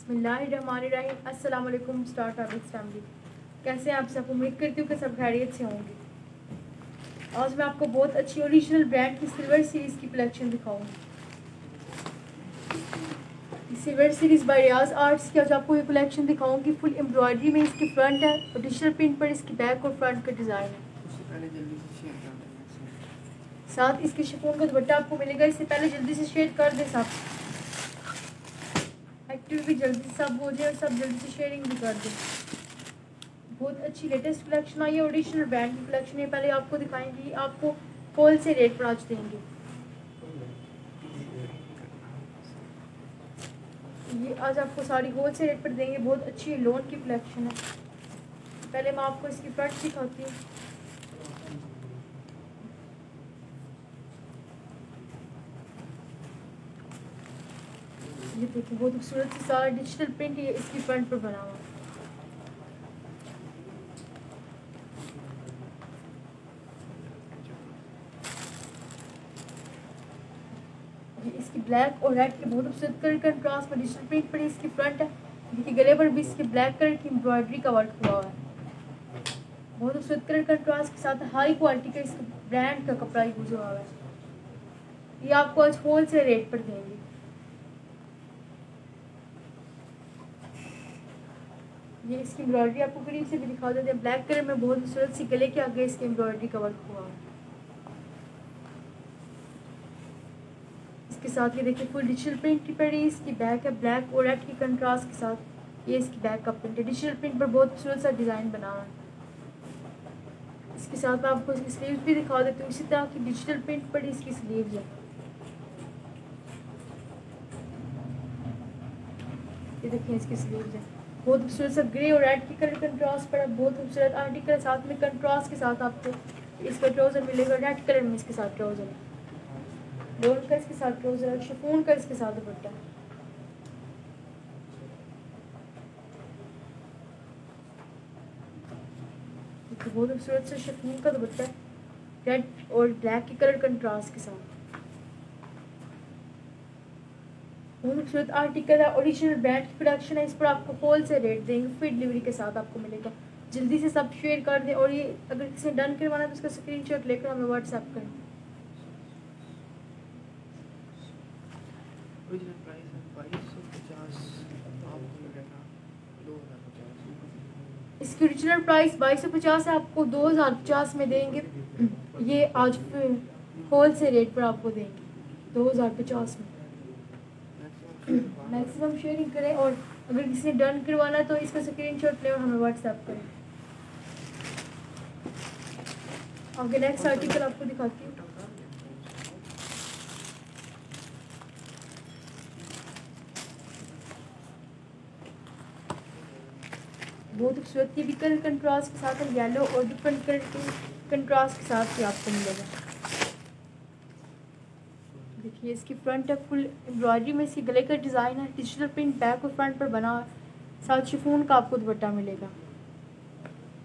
बिस्मिल्लाहिर्रहमानिर्रहीम। अस्सलाम वालेकुम स्टार फैब्रिक्स फैमिली, कैसे हैं आप सब? उम्मीद करती हूँ कि सब खैरियत से होंगे। आज मैं आपको बहुत अच्छी ओरिजिनल ब्रांड की सिल्वर सीरीज़ की कलेक्शन दिखाऊंगी। Silver series bye Riyaz arts की आज आपको ये कलेक्शन दिखाऊंगी। फुल एम्ब्रॉयडरी में इसकी फ्रंट है और डिजिटल प्रिंट पर इसकी बैक और फ्रंट का डिज़ाइन है। साथ इसके शिफॉन का दुपट्टा आपको मिलेगा। इससे पहले जल्दी से शेयर कर दे सब, एक्टिव भी जल्दी से सब हो जाए और सब जल्दी से शेयरिंग भी कर दें। बहुत अच्छी लेटेस्ट कलेक्शन आई है, ओरिजिनल ब्रांड की कलेक्शन है। पहले आपको दिखाएंगे, आपको होल से रेट पर आज देंगे। ये आज आपको सारी होल से रेट पर देंगे। बहुत अच्छी लोन की कलेक्शन है। पहले मैं आपको इसकी फ्रंट दिखाती हूँ। ये देखिए, बहुत खूबसूरत से सारा डिजिटल प्रिंट ये इसकी फ्रंट पर बना हुआ है। इसकी ब्लैक और रेड के बहुत खूबसूरत कलर कंट्रास्ट में डिजिटल प्रिंट पर इसकी फ्रंट है। देखिए, गले पर भी इसके ब्लैक कलर की एम्ब्रॉयडरी का वर्क हुआ है। बहुत खूबसूरत कलर कंट्रास्ट के साथ हाई क्वालिटी का इसका ब्रांड का कपड़ा यूज हुआ है। ये आपको आज होल सेल रेट पर देंगे। ये इसकी एम्ब्रॉयडरी आपको करीब से भी दिखा देते हैं। ब्लैक कलर में बहुत खूबसूरत सी गले के आगे इसकी एम्ब्रॉयडरी का वर्क हुआ है। इसके साथ ये देखिए, फुल डिजिटल प्रिंट की पड़ी इसकी बैक है। ब्लैक और रेड की कंट्रास्ट के साथ ये इसकी बैक का प्रिंट है। डिजिटल प्रिंट पर बहुत खूबसूरत सा डिज़ाइन बना है। इसके साथ मैं आपको इसकी स्लीव्स भी दिखा देती हूँ। इसी तरह की डिजिटल प्रिंट पड़ी इसकी स्लीव्स है। ये देखिए, इसकी स्लीव्स है। बहुत खूबसूरत सा ग्रे और रेड की कलर कंट्रास्ट पड़ा। बहुत खूबसूरत आर्टिकल, साथ में कंट्रास्ट के साथ आपको इसका ट्राउज़र मिलेगा। रेड कलर में इसके साथ ट्राउज़र है। गोल्ड का इसके साथ ट्राउज़र है। शिफॉन का इसके साथ दुपट्टा। बहुत खूबसूरत से शिफॉन का दुपट्टा है, रेड और ब्लैक की कलर कंट्रास्ट के साथ। बहुत खूबसूरत आर्टिकल है, ओरिजिनल ब्रांड की प्रोडक्शन है। इस पर आपको होल से रेट देंगे, फ्री डिलीवरी के साथ आपको मिलेगा। जल्दी से सब शेयर कर दें। और ये अगर किसी ने डन करवाना है तो उसका स्क्रीनशॉट लेकर हमें व्हाट्सएप करें। इसकी ओरिजिनल प्राइस 2250 है, आपको 2050 में देंगे। ये आज होल से रेट पर आपको देंगे 2050 में। मैक्सिमम शेयरिंग करें और अगर किसी ने डन करवाना है तो इसका स्क्रीनशॉट लें और हमें व्हाट्सएप करें। आगे नेक्स्ट आर्टिकल आपको दिखाती हूँ। बहुत खूबसूरत ये भी कलर कंट्रास्ट के साथ है। येलो और डिफरेंट कलर के कंट्रास्ट के साथ भी आपको मिलेगा। देखिए, इसकी फ्रंट है। फुल एम्ब्रॉयडरी में इसकी गले का डिज़ाइन है। डिजिटल प्रिंट बैक और फ्रंट पर बना है। साथ शिफॉन का आपको दुपट्टा मिलेगा।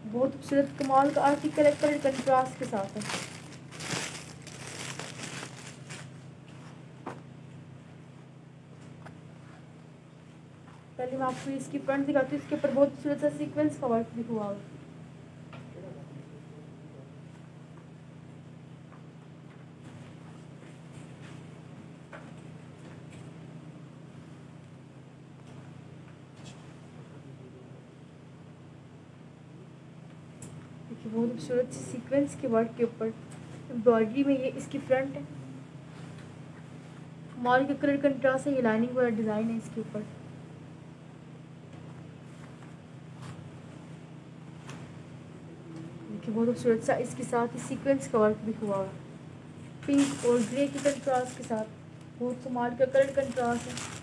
बहुत खूबसूरत कमाल का आर्टिकल है, कलर कंट्रास्ट के साथ है। पहले मैं आपको इसकी फ्रंट दिखाती हूँ। इसके ऊपर बहुत खूबसूरत सा सीक्वेंस का वर्क भी हुआ है। देखिए, बहुत खूबसूरत सी सीक्वेंस के वर्क के ऊपर एम्ब्रॉयडरी में ये इसकी फ्रंट है। माल के कलर कंट्रास्ट है। ये लाइनिंग वाला डिज़ाइन है इसके ऊपर। देखिए, बहुत खूबसूरत सा इसके साथ ही सीक्वेंस का वर्क भी हुआ है। पिंक और ग्रे के कंट्रास्ट के साथ बहुत कमाल का कलर कंट्रास्ट है।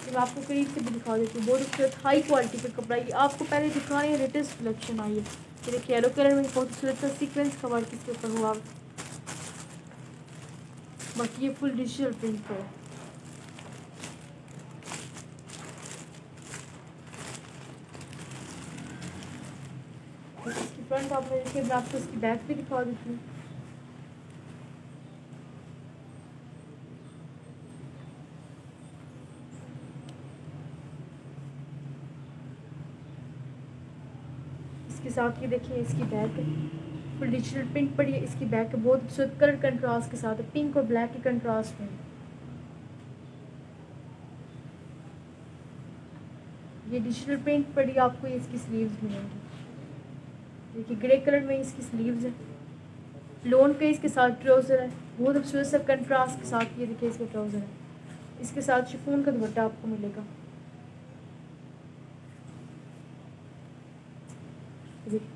मैं आपको करीब से भी दिखा देती हूँ। बहुत खूबसूरत हाई क्वालिटी का कपड़ा। ये आपको पहले दिखाने हैं, लेटेस्ट कलेक्शन आई है। ये देखिए, येलो कलर में बहुत खूबसूरत सा सीक्वेंस का वर्क इसके ऊपर हुआ। बाकी ये फुल डिजिटल प्रिंट पर है। इसकी फ्रंट आप देखिए, मैं आपको इसकी बैक भी दिखा देती हूँ। इसके साथ ये देखिए इसकी बैक फुल डिजिटल प्रिंट पड़ी है। इसकी बैक बहुत खूबसूरत कलर कंट्रास्ट के साथ है, पिंक और ब्लैक के कंट्रास्ट में। ये डिजिटल प्रिंट पड़ी आपको, ये इसकी स्लीव्स मिलेंगी। देखिए ग्रे कलर में इसकी स्लीव्स है, लोन पे इसके साथ ट्राउज़र है, बहुत खूबसूरत सा कंट्रास्ट के साथ। ये देखिए इसका ट्राउज़र है, इसके साथ शिफॉन का दुपट्टा आपको मिलेगा।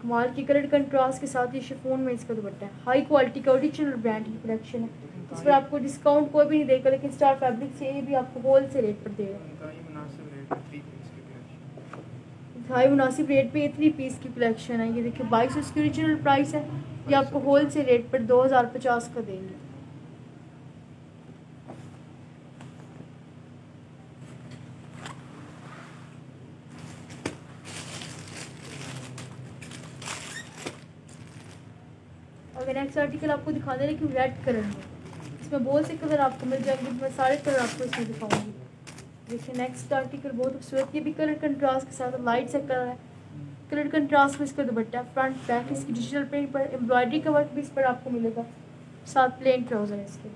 कमाल की कलर कंट्रास्ट के साथ ये शिफॉन में इसका दुपट्टा है। हाई क्वालिटी का ओरिजिनल ब्रांड की कलेक्शन है। इस पर आपको डिस्काउंट कोई भी नहीं देगा, लेकिन स्टार फैब्रिक से ये भी आपको होल से रेट पर देगा। हाई मुनासिब रेट पे ये 3 पीस की कलेक्शन है। ये देखिए 2200 इसकी ओरिजिनल प्राइस है, ये आपको होल से रेट पर 2050 का देंगे। अगर नेक्स्ट आर्टिकल आपको दिखा दे रहे कि रेड कलर में, इसमें बहुत से कलर आपको मिल जाएंगे, मैं सारे कलर आपको इसमें दिखाऊंगी। देखिए नेक्स्ट आर्टिकल बहुत खूबसूरत, ये भी कलर कंट्रास्ट के साथ लाइट सा कलर है, कलर कंट्रास्ट में इसका दुपट्टा, फ्रंट बैक इसकी डिजिटल प्रिंट पर एम्ब्रॉयडरी का वर्क भी इस पर आपको मिलेगा, साथ प्लेन ट्राउजर है इसके।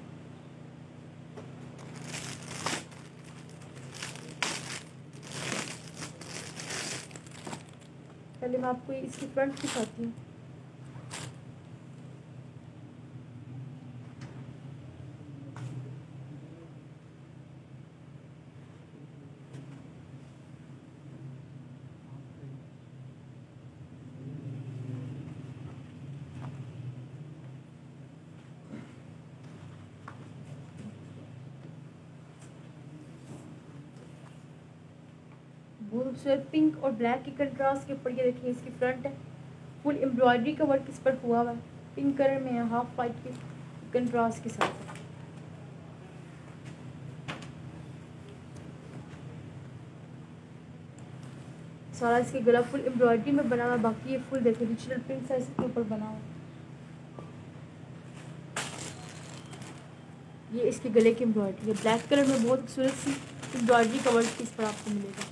पहले मैं आपको इसकी फ्रंट दिखाती हूँ। बहुत खूबसूरत पिंक और ब्लैक की कंट्रास्ट के ऊपर ये देखिए इसकी फ्रंट है, फुल एम्ब्रॉयडरी का वर्क इस पर हुआ हुआ है, पिंक कलर में है, हाफ वाइट के कंट्रास्ट के साथ है। सारा इसके गला फुल एम्ब्रॉयडरी में बना हुआ, बाकी ये फुल देखिए डिजिटल प्रिंट साइज के ऊपर बना हुआ। ये इसके गले की एम्ब्रॉयडरी है, ब्लैक कलर में बहुत खूबसूरत सी एम्ब्रॉयडरी का वर्क इस पर आपको मिलेगा।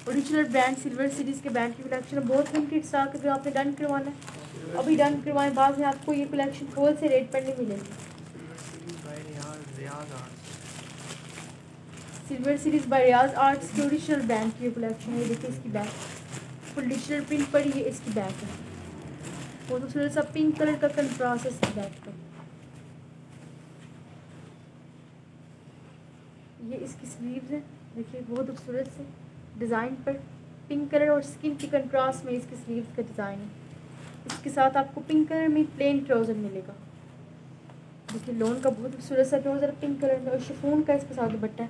ओरिजिनल ब्रांड सिल्वर सीरीज़ के बैंड की कलेक्शन है, बहुत लिमिटेड स्टॉक। अगर आपने डन करवाना है अभी डन करवाएं, बाद में आपको ये कलेक्शन होल से रेट पर नहीं मिलेगी। Silver series bye Riyaz arts की ओरिजिनल बैंड की कलेक्शन है। देखिए इसकी बैक फुल डिजिटल प्रिंट पर ये इसकी बैक है, बहुत खूबसूरत सा पिंक कलर का कंट्रास्ट है इसकी बैक पर। ये इसकी स्लीव्स है, देखिए बहुत खूबसूरत से डिज़ाइन पर पिंक कलर और स्किन की कंट्रास्ट में इसकी स्लीव्स का डिज़ाइन है। इसके साथ आपको पिंक कलर में प्लेन ट्राउज़र मिलेगा। देखिए लोन का बहुत खूबसूरत सा ट्राउज़र पिंक कलर में, और शिफॉन का इसके साथ दुपट्टा है।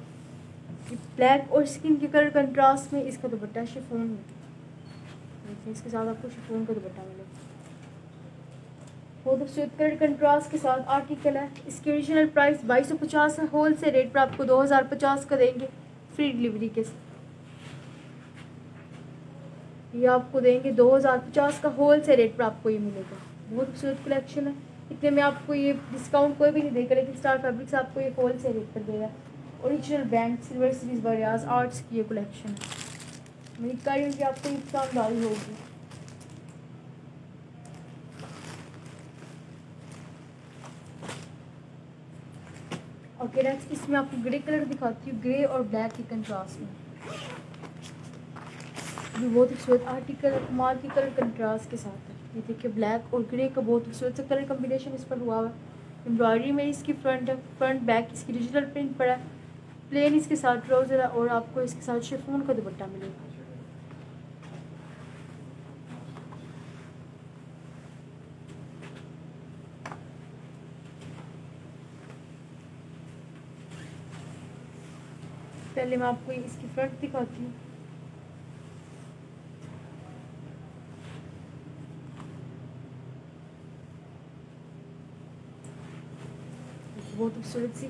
ब्लैक और स्किन के कलर कंट्रास्ट में इसका दुपट्टा है शिफॉन में। देखिए इसके साथ आपको शिफॉन का दुपट्टा मिलेगा, बहुत खूबसूरत कलर कंट्रास्ट के साथ आर्टिकल है। इसकी ओरिजिनल प्राइस 2250 है, होल से रेट पर आपको 2050 का देंगे फ्री डिलीवरी के साथ। ये आपको देंगे 2050 का, होल से रेट पर आपको ये मिलेगा। बहुत खूबसूरत कलेक्शन है, इतने में आपको ये डिस्काउंट कोई भी नहीं देगा, लेकिन स्टार फैब्रिक्स आपको ये होल से रेट पर देगा। Original brand silver series by Riyaz arts की ये कलेक्शन है। मेरी कह कि आपको ये पसंद आई होगी। ओके नेक्स्ट इसमें आपको ग्रे कलर दिखाती हूँ, ग्रे और ब्लैक की कंट्रास्ट में। ये बहुत खूबसूरत आर्टिकल है, कमाल की कलर कंट्रास्ट के साथ है। ये देखिए ब्लैक और ग्रे का बहुत खूबसूरत सा कलर कम्बिनेशन इस पर हुआ हुआ है। एम्ब्रॉयडरी में इसकी फ्रंट है, फ्रंट बैक इसकी डिजिटल प्रिंट पड़ा है, प्लेन इसके साथ ट्राउजर है, और आपको इसके साथ शिफॉन का दुपट्टा मिलेगा। पहले मैं आपको इसकी फ्रंट दिखाती हूँ। बहुत खूबसूरत सी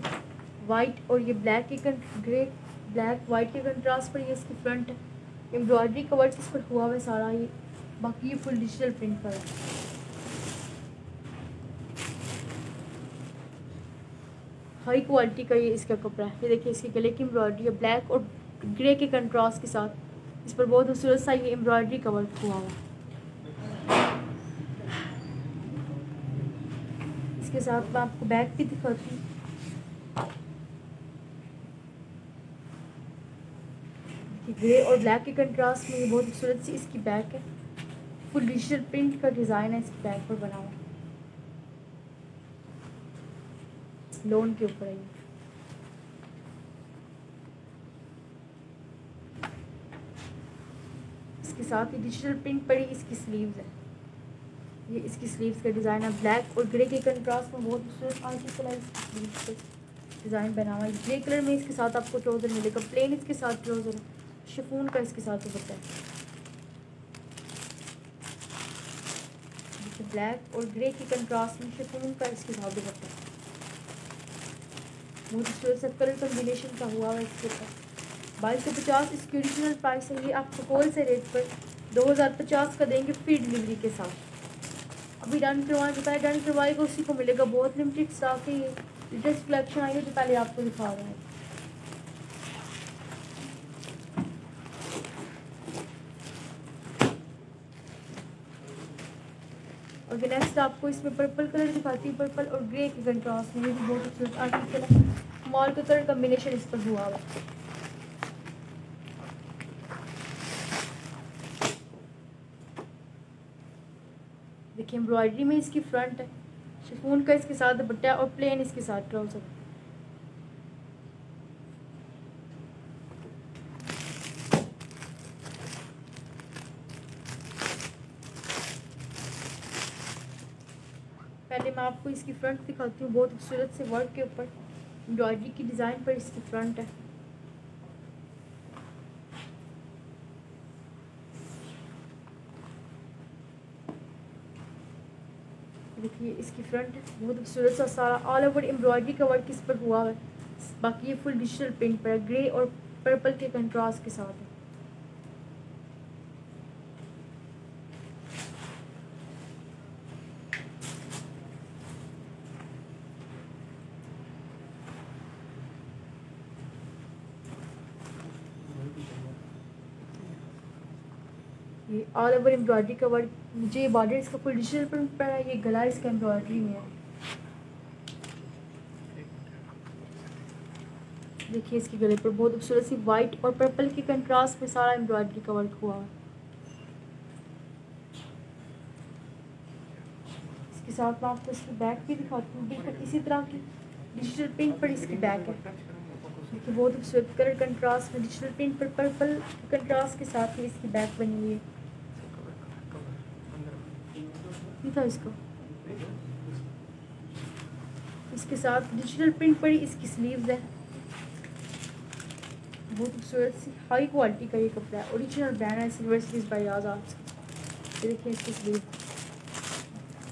वाइट और ये ब्लैक के ग्रे ब्लैक वाइट के कंट्रास्ट पर ये इसकी फ्रंट है, एम्ब्रॉयडरी का वर्क इस पर हुआ हुआ है सारा। ये बाकी ये फुल डिजिटल प्रिंट पर है। हाई क्वालिटी का ये इसका कपड़ा है। ये देखिए इसके गले की एम्ब्रॉयडरी है, ब्लैक और ग्रे के कंट्रास्ट के साथ इस पर बहुत खूबसूरत सा ये एम्ब्रॉयडरी का वर्क हुआ हुआ है। इसके साथ मैं आपको बैक भी दिखाती हूँ। ग्रे और ब्लैक के कंट्रास्ट में ये बहुत खूबसूरत सी इसकी बैक है। फुल डिजिटल प्रिंट का डिज़ाइन है इसकी बैक पर बना हुआ, लोन के ऊपर है ये। इसके साथ ही डिजिटल प्रिंट पड़ी इसकी स्लीव्स है। ये इसकी स्लीव्स का डिज़ाइन है, ब्लैक और ग्रे के कंट्रास्ट में बहुत खूबसूरत आर्टिकल है। इसकी स्लीव्स पे डिज़ाइन बना हुआ है ग्रे कलर में। इसके साथ आपको ट्राउज़र मिलेगा, प्लेन इसके साथ ट्राउज़र है, शिफॉन का इसके साथ दुपट्टा है। ब्लैक और ग्रे के कंट्रास्ट में शिफॉन का इसके साथ दुपट्टा है। बहुत खूबसूरत सा कलर कॉम्बिनेशन का हुआ है इसके ऊपर। 2250 इसकी ओरिजिनल प्राइस है। ये आपको होल से रेट पर 2050 का देंगे फ्री डिलीवरी के साथ। अभी डन करवाएं, बताए डन करवाएगा उसी को मिलेगा। बहुत लिमिटेड स्टॉक है, ये लेटेस्ट कलेक्शन आई है जो पहले आपको दिखा रहे हैं। और नेक्स्ट आपको इसमें पर्पल कलर दिखाती हूँ, पर्पल और ग्रे के कंट्रास्ट में। ये भी बहुत खूबसूरत आर्टिकल है, मॉल का कलर कम्बिनेशन इस पर हुआ हुआ है। देखिए एम्ब्रॉयडरी में इसकी फ्रंट है, शिफॉन का इसके साथ दुपट्टा है और प्लेन इसके साथ ट्राउजर। पहले मैं आपको इसकी फ्रंट दिखाती हूँ। बहुत खूबसूरत से वर्क के ऊपर एम्ब्रॉयडरी की डिज़ाइन पर इसकी फ्रंट है। देखिए इसकी फ्रंट है, बहुत खूबसूरत सा सारा ऑल ओवर एम्ब्रॉयडरी का वर्क इस पर हुआ है। बाकी ये फुल डिजिटल प्रिंट पर है, ग्रे और पर्पल के कंट्रास्ट के साथ है। ये ऑल ओवर एम्ब्रॉयडरी का वर्क, मुझे बॉर्डर इसका फुल डिजिटल प्रिंट पर है। ये गला इसका एम्ब्रॉयडरी में है। देखिए इसके गले पर बहुत खूबसूरत सी वाइट और पर्पल के कंट्रास्ट में सारा एम्ब्रॉयडरी का वर्क हुआ है। इसके साथ मैं आपको इसकी बैक भी दिखाती हूँ। बिल्कुल इसी तरह की डिजिटल प्रिंट पर इसकी बैक है। देखिए बहुत खूबसूरत कलर कंट्रास्ट में डिजिटल प्रिंट पर पर्पल कंट्रास्ट के साथ ही इसकी बैक बनी हुई है। था इसको इसके साथ डिजिटल प्रिंट पर इसकी स्लीव्स है। बहुत खूबसूरत सी हाई क्वालिटी का ये कपड़ा है, ओरिजिनल ब्रांड है सिल्वर स्लीव्स बाय आजाद। ये देखिए इसकी स्लीव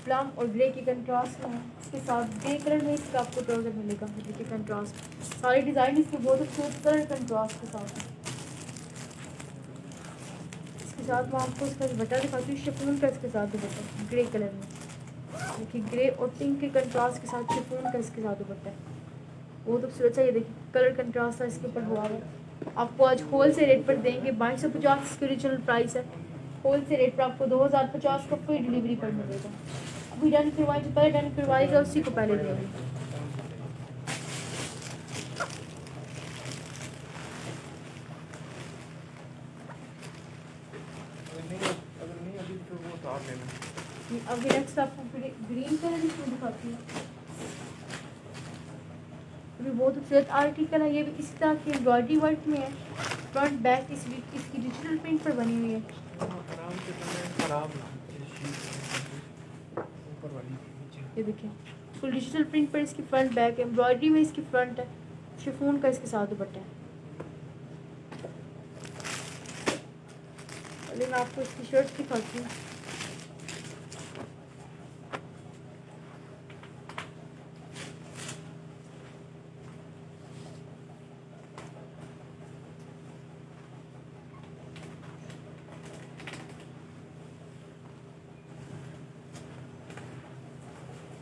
प्लम और ग्रे के कंट्रास्ट में है। इसके साथ ग्रे कलर में इसका आपको ट्राउजर मिलेगा। देखिए कंट्रास्ट सारे डिज़ाइन इसके बहुत खूबसूरत कलर कंट्रास्ट के साथ है। इसके साथ मैं आपको इसका दुपट्टा दिखाती हूँ, शिफॉन का इसके साथ दुपट्टा ग्रे कलर में। देखिए ग्रे और पिंक के कंट्रास्ट के साथ शिफॉन का इसके साथ दुपट्टा है। बहुत खूबसूरत है। ये देखिए कलर कंट्रास्ट है इसके ऊपर हुआ है। आपको आज होल से रेट पर देंगे 2250 इसकी ओरिजिनल प्राइस है। होल से रेट पर आपको 2050 का फ्री डिलीवरी पर मिलेगा। अभी डन करवाए, जो पहले डन करवाएगा उसी को पहले देंगे। अभी नेक्स्ट आपको ग्रीन कलर इसमें दिखाती हूँ। अभी बहुत खूबसूरत आर्टिकल है। ये भी इसी तरह की एम्ब्रॉयडरी वर्क में है। फ्रंट बैक इसकी डिजिटल प्रिंट पर बनी हुई है। ये देखिए फुल डिजिटल प्रिंट पर इसकी फ्रंट बैक है। एम्ब्रॉयडरी में इसकी फ्रंट है, शिफॉन का इसके साथ दुपट्टा है। अभी मैं आपको इसकी शर्ट दिखाती हूँ।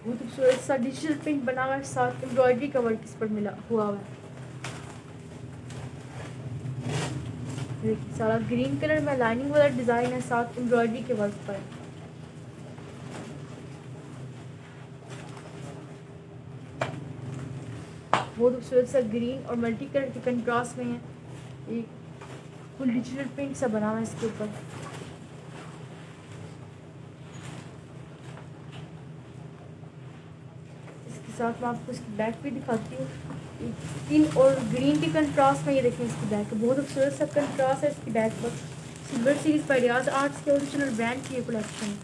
बहुत खूबसूरत सा डिजिटल प्रिंट बना हुआ है, साथ एम्ब्रॉयडरी का वर्क इस पर मिला हुआ है। देखिए सारा ग्रीन कलर में लाइनिंग वाला डिज़ाइन है, साथ एम्ब्रॉयडरी के वर्क पर है। बहुत खूबसूरत सा ग्रीन और मल्टी कलर के कंट्रास्ट में है। एक फुल डिजिटल प्रिंट सा बना हुआ है इसके ऊपर। इसके साथ मैं आपको इसकी बैक भी दिखाती हूँ। स्किन और ग्रीन के कंट्रास्ट में ये देखें इसकी बैक, बहुत खूबसूरत सा कंट्रास्ट है इसकी बैक पर। Silver series by Riyaz arts के ओरिजिनल ब्रांड की ये कलेक्शन है।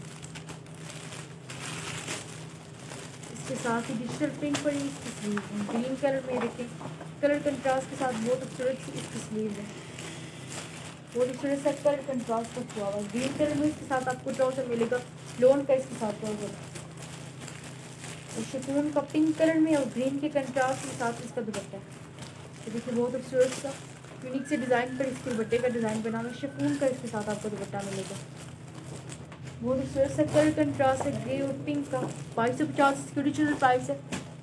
इसके साथ ही डिजिटल प्रिंट पर ही इसकी स्लीव है, ग्रीन कलर में देखें, कलर कंट्रास्ट के साथ बहुत खूबसूरत सी इसकी स्लीव है। बहुत खूबसूरत सा कलर कंट्रास्ट का हुआ है। ग्रीन कलर में इसके साथ आपको ट्राउजर मिलेगा, लोन का इसके साथ ट्राउजर, और शिफॉन का पिंक कलर में और ग्रीन के कंट्रास्ट के साथ इसका दुपट्टा है। तो देखिए बहुत खूबसूरत सा यूनिक से डिज़ाइन पर इसके दुपट्टे का डिज़ाइन बना हुआ है। शिफॉन का इसके साथ आपको दुपट्टा मिलेगा। बहुत खूबसूरत सा कलर कंट्रास्ट है ग्रे और पिंक का। 2250 इसकी ओरिजिनल प्राइस है।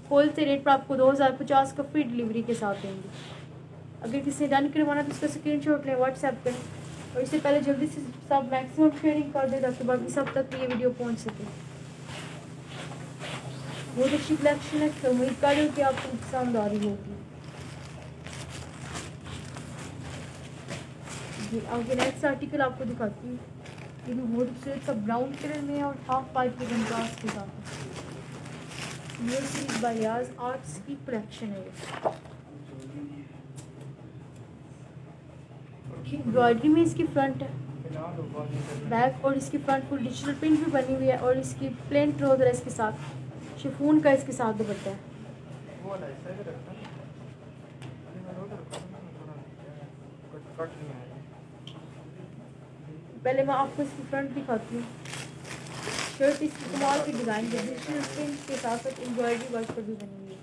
होल से रेट पर आपको 2050 का फ्री डिलीवरी के साथ देंगे। अगर किसी ने डन करवाना तो उसका स्क्रीनशॉट लें, व्हाट्सएप करें, और इससे पहले जल्दी से सब मैक्सिमम शेयरिंग कर दें ताकि बाकी सब तक ये वीडियो पहुँच सके। बहुत अच्छी कलेक्शन है, तो उम्मीद कर रही हूँ कि आपको पसंद आ रही होगी। ये आगे नेक्स्ट आर्टिकल आपको दिखाती हूँ। ये भी बहुत खूबसूरत सा ब्राउन कलर में है और हाफ वाइट के कंट्रास्ट के साथ। ये सीरीज बाय रियाज आर्ट्स की कलेक्शन है। एम्ब्रॉयडरी में इसकी फ्रंट है, बैक और इसकी फ्रंट फुल डिजिटल प्रिंट भी बनी हुई है, और इसकी प्लेन ट्राउजर है इसके साथ। शिफॉन का इसके साथ दुपट्टा है। पहले मैं आपको इसकी फ्रंट दिखाती हूँ। शर्ट इसकी कमाल की डिज़ाइन है, डिजिटल प्रिंट के साथ साथ एम्ब्रॉयडरी वर्क पर भी बनी हुई है।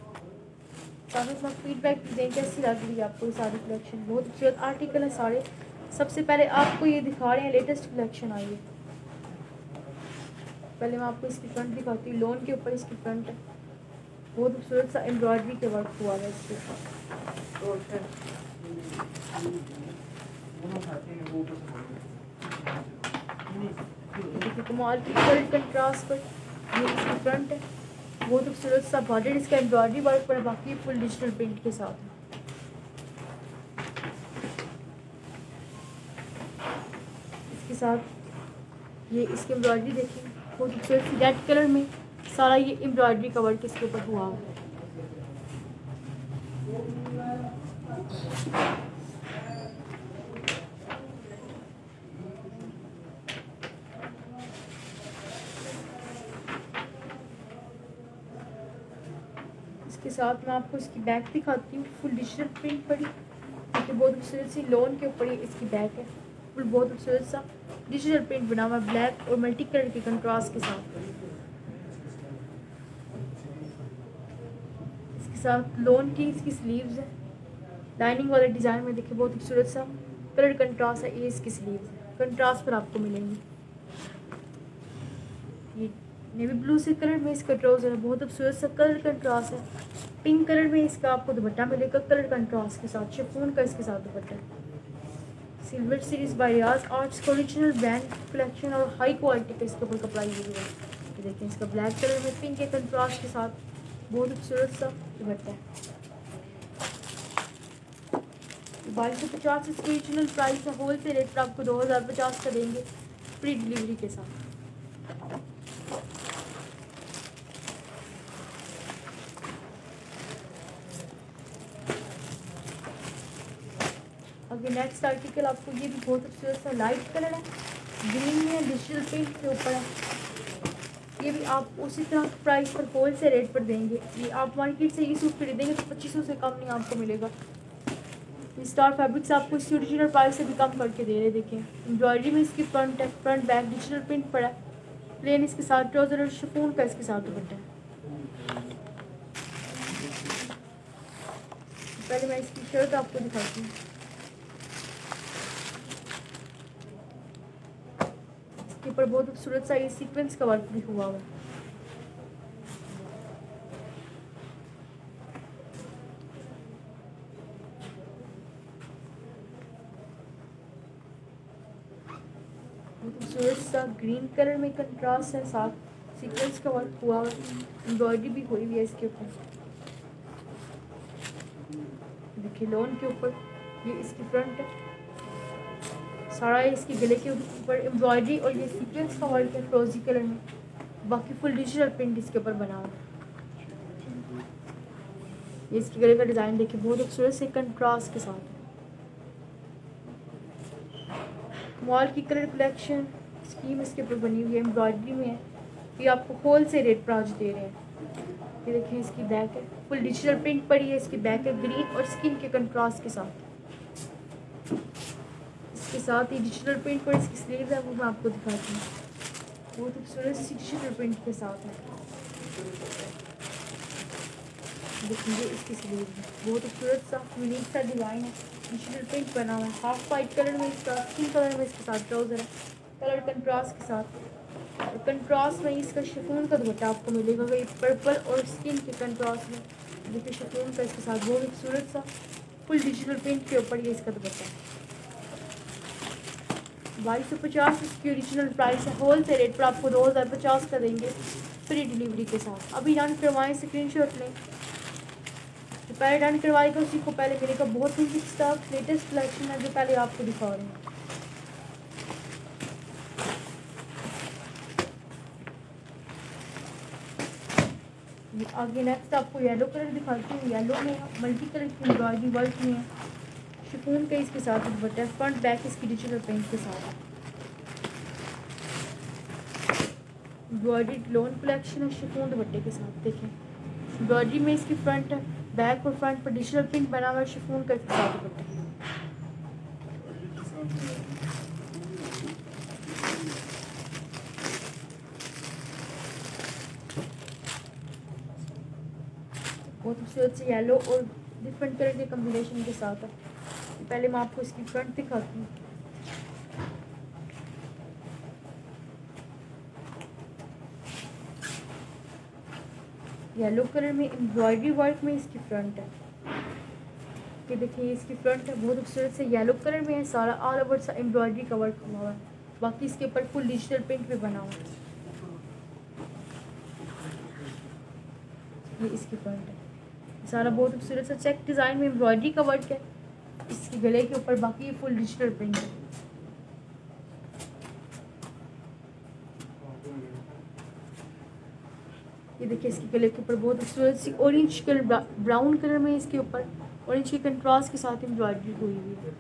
साथ में फीडबैक दें कैसी लग रही है आपको ये सारी कलेक्शन। बहुत खूबसूरत आर्टिकल है सारे। सबसे पहले आपको ये दिखा रहे हैं लेटेस्ट कलेक्शन आई है। पहले मैं आपको इसकी फ्रंट दिखाती हूँ। लोन के ऊपर इसकी फ्रंट है, बहुत खूबसूरत सा एम्ब्रॉयडरी के वर्क हुआ है इसके ऊपर। देखिए कमाल की कलर कंट्रास्ट पर ये इसकी फ्रंट है। बहुत खूबसूरत सा बॉर्डर इसका एम्ब्रॉयडरी वर्क पर, बाकी फुल डिजिटल प्रिंट के साथ। इसके साथ ये इसकी एम्ब्रॉयडरी देखिए, बहुत खूबसूरत सी रेड कलर में सारा ये एम्ब्रॉयडरी का वर्क इसके ऊपर हुआ है। इसके साथ मैं आपको इसकी बैक दिखाती हूँ। फुल डिजिटल प्रिंट पड़ी, क्योंकि बहुत खूबसूरत सी लोन के ऊपर इसकी बैक है। फुल बहुत खूबसूरत सा डिजिटल प्रिंट बना हुआ है ब्लैक और मल्टी कलर के कंट्रास्ट के साथ। इसके साथ लोन की इसकी स्लीव्स है, लाइनिंग वाले डिज़ाइन में देखिए बहुत खूबसूरत सा कलर कंट्रास्ट है। ये इसकी स्लीव्स है, कंट्रास्ट पर आपको मिलेंगी। ये नेवी ब्लू से कलर में इसका ट्राउजर है, बहुत खूबसूरत सा कलर कंट्रास्ट है। पिंक कलर में इसका आपको दुपट्टा मिलेगा कलर कंट्रास्ट के साथ। शिफॉन का इसके साथ दुपट्टा है। Silver series by Riyaz arts का ओरिजिनल ब्रांड कलेक्शन और हाई क्वालिटी का इसके ऊपर कपड़ा यूज हुआ है। देखिए इसका ब्लैक कलर में पिंक के कंट्रास्ट के साथ बहुत खूबसूरत सा दुपट्टा है। 2250 इसकी ओरिजिनल प्राइस है। होल से रेट पर आपको 2050 का देंगे फ्री डिलीवरी के साथ। अगर नेक्स्ट आर्टिकल आपको ये भी बहुत खूबसूरत सा लाइट कलर है, ग्रीन में है, डिजिटल प्रिंट के ऊपर है। ये भी आप उसी तरह प्राइस पर होल से रेट पर देंगे। ये आप मार्केट से ये सूट खरीदेंगे तो 2500 से कम नहीं आपको मिलेगा। स्टार फैब्रिक्स आपको इसकी ओरिजिनल प्राइस से भी कम करके दे रहे। देखिए एम्ब्रॉयडरी में इसकी फ्रंट है, फ्रंट बैक डिजिटल प्रिंट पड़ा है। प्लेन इसके साथ ट्राउजर और शिफॉन का इसके साथ दुपट्टा है। पहले मैं इसकी शर्ट आपको दिखाती हूँ। इसके ऊपर बहुत खूबसूरत सा ये सीक्वेंस का वर्क भी हुआ है। खूबसूरत सा ग्रीन कलर में कंट्रास्ट है, साथ सीक्वेंस का वर्क हुआ है, एम्ब्रॉयडरी भी हुई है इसके ऊपर। देखिए लोन के ऊपर ये इसकी फ्रंट है, सारा इसके गले के ऊपर एम्ब्रॉयडरी और ये सीक्वेंस का वर्क है फ्रोजी कलर में। बाकी फुल डिजिटल प्रिंट इसके ऊपर बना हुआ है। ये इसके गले का डिज़ाइन देखिए बहुत खूबसूरत से कंट्रास्ट के साथ है। मॉल की कलर कलेक्शन स्कीम इसके ऊपर बनी हुई है, एम्ब्रॉयडरी में है। ये आपको होल से रेट पर आज दे रहे हैं। ये देखें इसकी बैक है, फुल डिजिटल प्रिंट पड़ी है। इसकी बैक है ग्रीन और स्किन के कंट्रास्ट के साथ। इसके साथ ही डिजिटल प्रिंट पर इसकी स्लीव्स है, वो मैं आपको दिखाती हूँ। बहुत खूबसूरत सी डिजिटल प्रिंट के साथ है। देखिए इसकी स्लीव है, बहुत खूबसूरत सा यूनिक सा डिज़ाइन है, डिजिटल प्रिंट बना हुआ है। हाफ वाइट कलर में इसका, स्किन कलर में इसके साथ ट्राउज़र है, कलर कंट्रास्ट के साथ। और कंट्रास्ट में इसका शिफॉन का दुपट्टा आपको मिलेगा, वही पर्पल और स्किन के कंट्रास्ट में। देखिए शिफॉन का इसके साथ बहुत खूबसूरत सा फुल डिजिटल प्रिंट के ऊपर ये इसका दुपट्टा है। 2250 इसकी ओरिजिनल प्राइस है। होल से रेट पर आपको 2050 का देंगे फ्री डिलीवरी के साथ। अभी रन करवाएं, स्क्रीनशॉट लें। जो पहले रन करवाएगा उसी को पहले मिलेगा। बहुत ही स्टॉक लेटेस्ट कलेक्शन है जो पहले आपको दिखा रहे हैं। आगे नेक्स्ट आपको येलो कलर दिखाती हूँ। येलो में मल्टी कलर की एम्ब्रॉयडरी वर्क में है, शिफॉन का इसके साथ दुपट्टा है, फ्रंट बैक इसकी डिजिटल प्रिंट के साथ है। एम्ब्रॉयडरी लोन कलेक्शन है शिफॉन दुपट्टे के साथ। देखें एम्ब्रॉयडरी में इसकी फ्रंट है, बैक और फ्रंट पर डिजिटल प्रिंट बना हुआ है, शिफॉन का इसके साथ दुपट्टा है। बहुत खूबसूरत से येलो और डिफरेंट कलर के कम्बिनेशन के साथ है। पहले मैं आपको इसकी फ्रंट दिखाती हूँ। येलो कलर में एम्ब्रॉयडरी वर्क में इसकी फ्रंट है। ये देखिए इसकी फ्रंट है, बहुत खूबसूरत से येलो कलर में है, सारा ऑल ओवर सा एम्ब्रॉयडरी का वर्क हुआ है। बाकी इसके ऊपर फुल डिजिटल प्रिंट भी बना हुआ है। ये इसकी फ्रंट है, सारा बहुत खूबसूरत सा चेक डिज़ाइन में एम्ब्रॉयडरी का वर्क है इसके गले के ऊपर। बाकी फुल डिजिटल प्रिंट है। ये देखिए इसके गले के ऊपर बहुत खूबसूरत सी ऑरेंज कलर, ब्राउन कलर में इसके ऊपर ऑरेंज के कंट्रास्ट के साथ एम्ब्रॉयडरी हुई हुई है।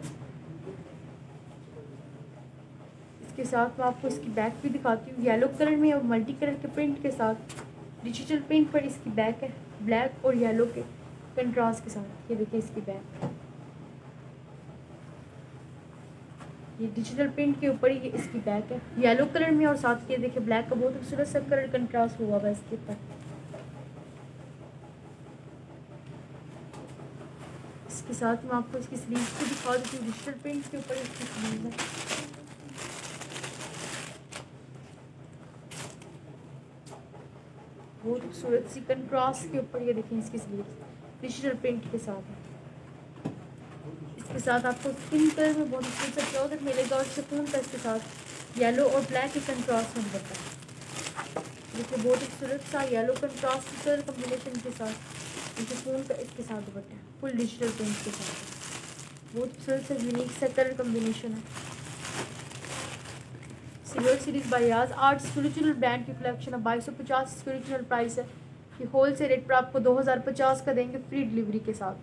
इसके साथ मैं आपको इसकी बैक भी दिखाती हूँ। येलो कलर में और मल्टी कलर के प्रिंट के साथ डिजिटल प्रिंट पर इसकी बैक है, ब्लैक और येलो के कंट्रास्ट के साथ। ये देखिए इसकी बैक, ये डिजिटल प्रिंट के ऊपर ये इसकी बैक है, येलो कलर में और साथ ये देखिए ब्लैक का बहुत खूबसूरत सा कलर कंट्रास्ट हुआ हुआ है इसके ऊपर। इसके साथ मैं आपको इसकी स्लीव को दिखा देती हूँ। डिजिटल प्रिंट के ऊपर इसकी स्लीव है, बहुत खूबसूरत सी कंट्रास्ट के ऊपर। ये देखिए इसकी स्लीव डिजिटल प्रिंट के साथ है। इसके साथ आपको स्किन कलर में बहुत खूबसूरत सा ट्राउजर मिलेगा और शिफॉन का इसके साथ येलो और ब्लैक के कंट्रास्ट में दुपट्टा है। देखिए बहुत खूबसूरत सा येलो कंट्रास्ट कलर कम्बिनेशन के साथ शिफॉन का इसके साथ दुपट्टा है, फुल डिजिटल प्रिंट के साथ। बहुत खूबसूरत सा यूनिक सा कलर कम्बिनेशन है। सिल्वर सीरीज बाय याज आर्ट्स ओरिजिनल ब्रांड की कलेक्शन है। 2250 इसकी ओरिजिनल प्राइस है। कि होल से रेट पर आपको 2050 का देंगे फ्री डिलीवरी के साथ।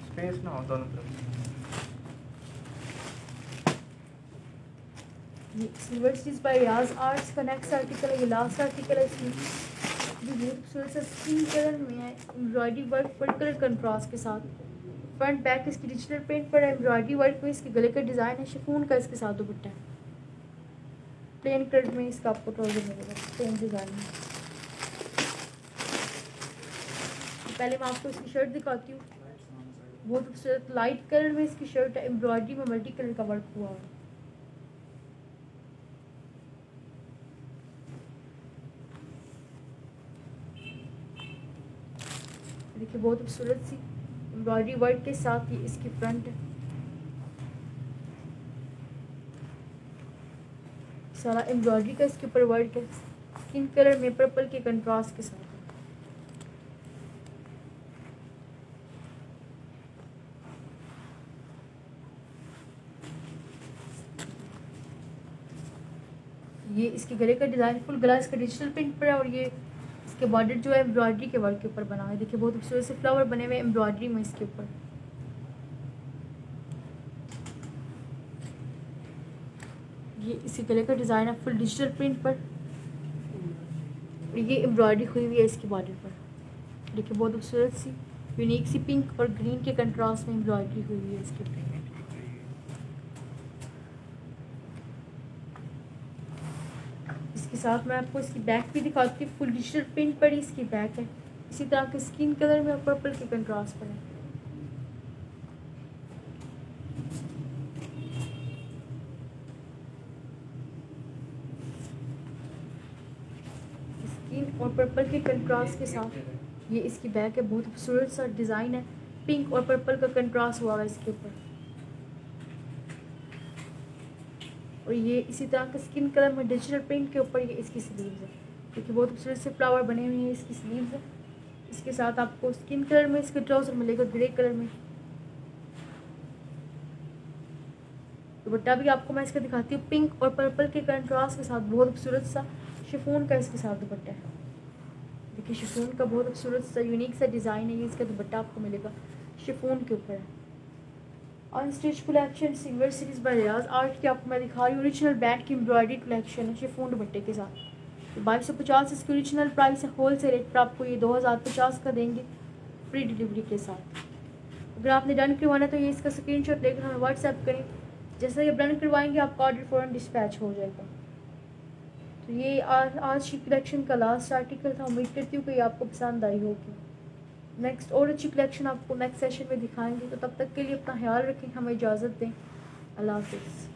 स्पेस ना हो दोनों तरफ। ये सिल्वर सीरीज बाय याज आर्ट्स का नेक्स्ट आर्टिकल है, ये लास्ट आर्टिकल है। इसमें भी बहुत खूबसूरत सा स्किन कलर में है, एम्ब्रॉयडरी वर्क पर कलर कंट्रास्ट के साथ। फ्रंट बैक इसकी डिजिटल प्रिंट पर एम्ब्रॉयडरी वर्क में इसके गले का डिज़ाइन है, शिफॉन का इसके साथ दुपट्टा है। प्लेन कलर में इसका आपको ट्राउजर मिलेगा, प्लेन डिज़ाइन में। पहले मैं आपको इसकी शर्ट दिखाती हूँ। बहुत खूबसूरत लाइट कलर में इसकी शर्ट है, एम्ब्रॉयडरी में मल्टी कलर का वर्क हुआ है। देखिए बहुत खूबसूरत सी एम्ब्रॉयडरी वर्क के साथ ये इसकी फ्रंट है। सारा एम्ब्रॉयडरी का इसके ऊपर वर्क है, स्किन कलर में पर्पल के कंट्रास्ट के साथ। ये इसके गले का डिज़ाइन फुल गला इसका डिजिटल प्रिंट पर है और ये इसके बॉर्डर जो है एम्ब्रॉयडरी के वर्क के ऊपर बना है। देखिए बहुत खूबसूरत से फ्लावर बने हुए एम्ब्रॉयडरी में इसके ऊपर। ये इसी गले का डिज़ाइन है फुल डिजिटल प्रिंट पर और ये एम्ब्रॉयडरी हुई हुई है इसके बॉर्डर पर। देखिए बहुत खूबसूरत सी यूनिक सी पिंक और ग्रीन के कंट्रास्ट में एम्ब्रॉयडरी हुई हुई है इसके ऊपर। इसके साथ मैं आपको इसकी बैक भी दिखाती हूँ, फुल डिजिटल प्रिंट पर ही इसकी बैक है, इसी तरह के स्किन कलर में और पर्पल के कंट्रास्ट पर है। स्किन और पर्पल के कंट्रास्ट के साथ ये इसकी बैक है, बहुत खूबसूरत सा डिज़ाइन है, पिंक और पर्पल का कंट्रास्ट हुआ है इसके ऊपर। और ये इसी तरह का स्किन कलर में डिजिटल प्रिंट के ऊपर ये इसकी स्लीव्स है। क्योंकि बहुत खूबसूरत से फ्लावर बने हुए हैं इसकी स्लीव्स है। इसके साथ आपको स्किन कलर में इसके ट्राउजर मिलेगा ग्रे कलर में। दुपट्टा भी आपको मैं इसका दिखाती हूँ, पिंक और पर्पल के कंट्रास्ट के साथ बहुत खूबसूरत सा शिफॉन का इसके साथ दुपट्टा है। देखिए शिफॉन का बहुत खूबसूरत सा यूनिक सा डिज़ाइन है, ये इसका दुपट्टा आपको मिलेगा शिफॉन के ऊपर है। Unstitch collection silver series by Riyaz art की आपको मैं दिखा रही हूँ। ओरिजिनल बैंड की एम्ब्रॉयडरी कलेक्शन है शिफॉन दुपट्टे के साथ। 2250 इसकी ओरिजिनल प्राइस है, होल सेल रेट पर आपको ये 2050 का देंगे फ्री डिलीवरी के साथ। अगर आपने डन करवाना है तो ये इसका स्क्रीनशॉट लेकर हमें व्हाट्सएप करें, जैसे ही डन करवाएंगे आपका ऑर्डर फ़ौरन डिस्पैच हो जाएगा। तो ये आज की कलेक्शन का लास्ट आर्टिकल था। उम्मीद करती हूँ कि ये आपको पसंद आई होगी। नेक्स्ट और अच्छी कलेक्शन आपको नेक्स्ट सेशन में दिखाएंगे, तो तब तक के लिए अपना ख्याल रखें, हमें इजाज़त दें। अल्लाह हाफ़िज़।